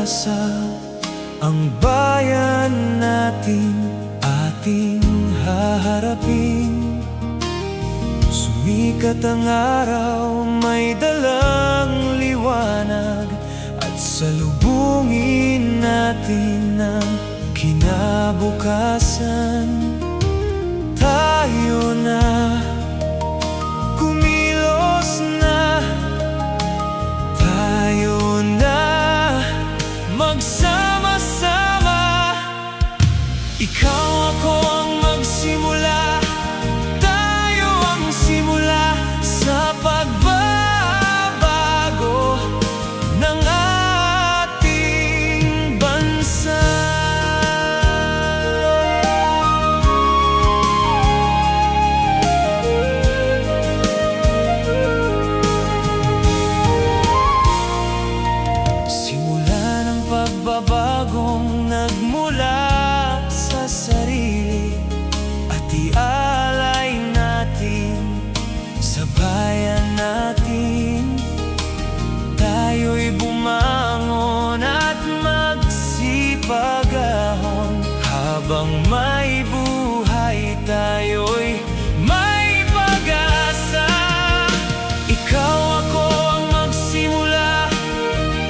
pag-asa, ang bayan natin ating haharapin. Sumikat ang araw, may dalang liwanag, at salubungin natin ang kinabukasan. Tayo na, kumilos na, tayo na, magsama-sama. Ikaw ako ang magsimula, tayo ang simula sa pagbabago ng ating bansa. Simula ng pagbabagong nagmula sa sarili, at ialay natin sa bayan natin. Tayo'y bumangon at magsipagahon, habang may buhay tayo'y may pag-asa. Ikaw ako ang magsimula,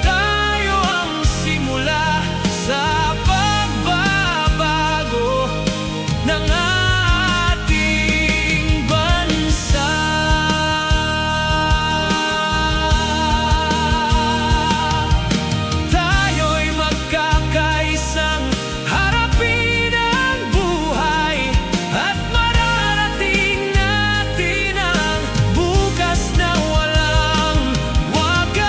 tayo ang simula sa pagbabago ng ating bansa. Tayo'y magkakaisang harapin ang buhay, at mararating natin ang bukas na walang wakas.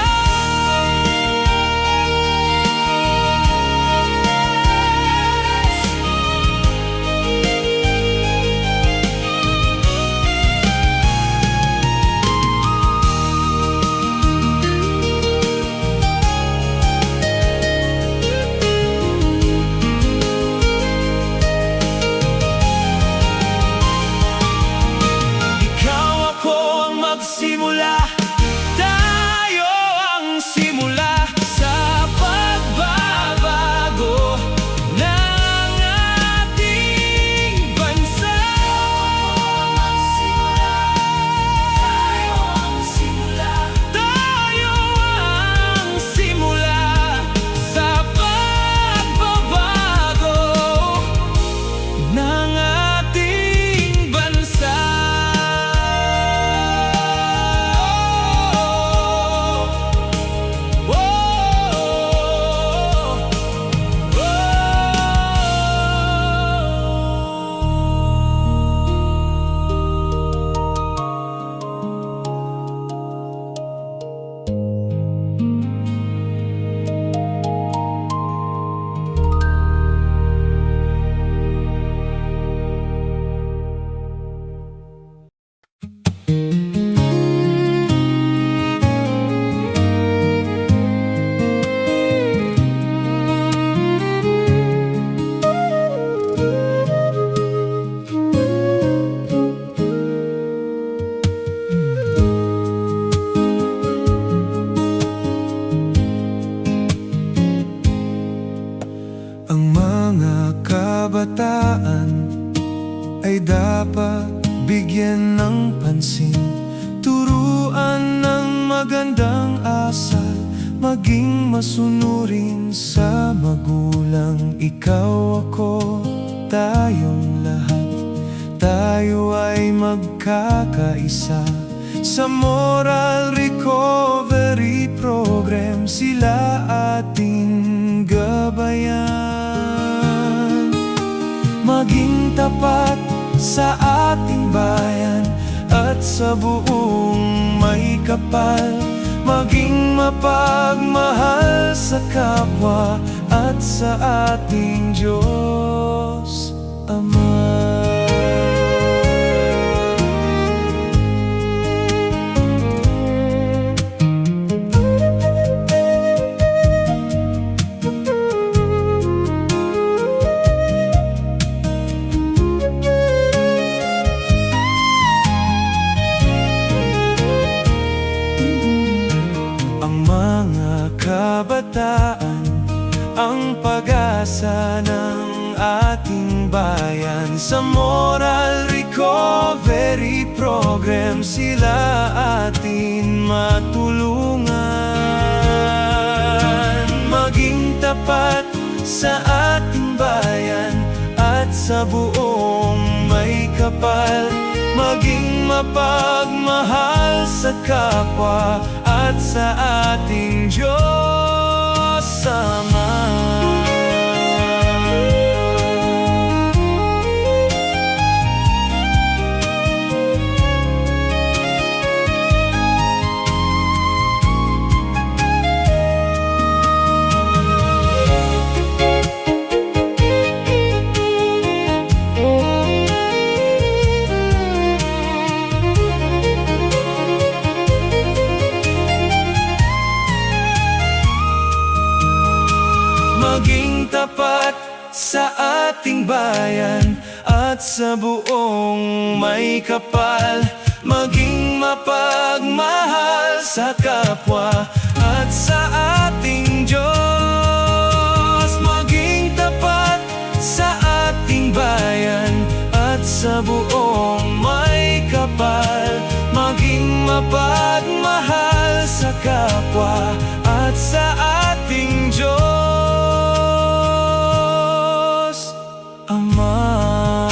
Ikaw ako ang magsimula, tayo ang simula sa pagbabago ng ating bansa. Tayo ang simula sa pagbabago ng ating bansa. Ang mga kabataan ay dapat bigyan ng pansin, turuan ng magandang asal, maging masunurin sa magulang. Ikaw ako, tayong lahat, tayo ay magkakaisa sa moral recovery program. Sila ating gabayan, maging tapat sa ating bayan at sa buong may kapal, maging mapagmahal sa kapwa at sa ating Diyos Ama. Ang mga kabataan ang pag-asa ng ating bayan. Sa Moral Recovery Program sila atin matulungan. Maging tapat sa ating bayan at sa buong may kapal. Maging mapagmahal sa kapwa at sa ating Diyos Ama. Maging tapat sa ating bayan at sa buong may kapal. Maging mapagmahal sa kapwa at sa ating Diyos. Maging tapat sa ating bayan at sa buong may kapal. Maging mapagmahal sa kapwa at sa ating Diyos Ama.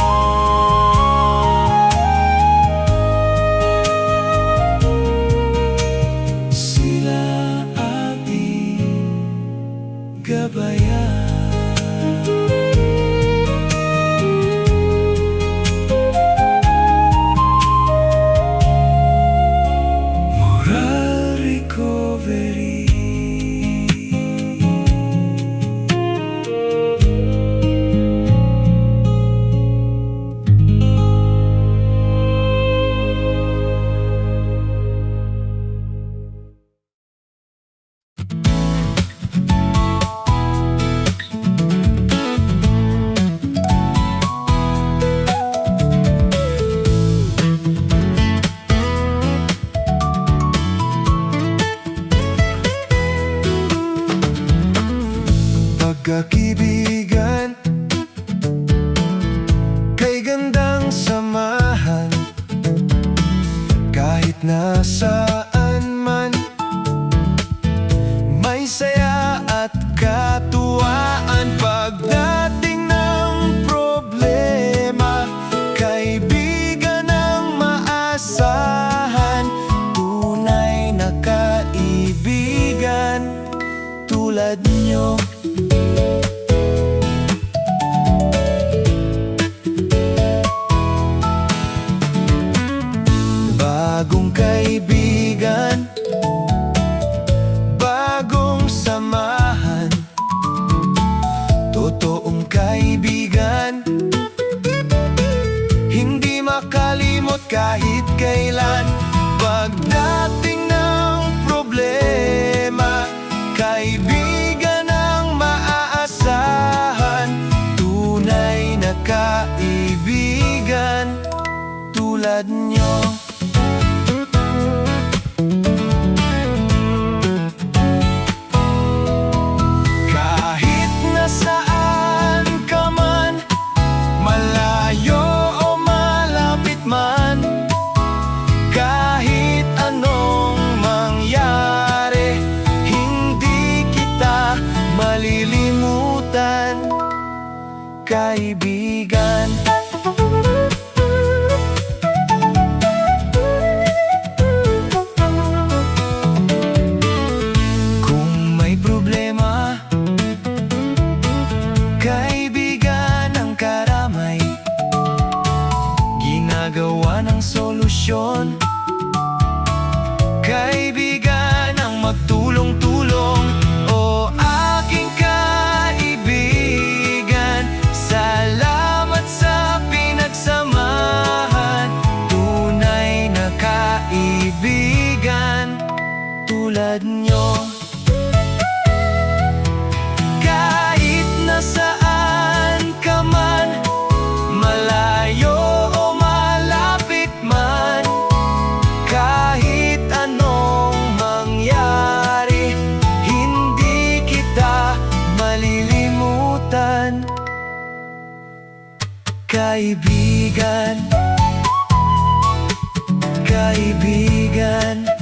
Sila ating gabayan. Moral Recovery. Pagkakibigan, kay gandang samahan, kahit nasaan man, may saya at katuwaan. Pagdating ng problema, kaibigan ang maasahan. Tunay na kaibigan tulad nyo. Bagong kaibigan, bagong samahan, totoong kaibigan, hindi makalimot kahit kailan. Pagdating ng problema, kaibigan ang maaasahan. Tunay na kaibigan tulad nyo. Kaibigan, kung may problema, kaibigan ang karamay, ginagawa ng solusyon. Kaibigan ang magtulong-tulong. O aking kaibigan, salamat sa Kaibigan, kaibigan.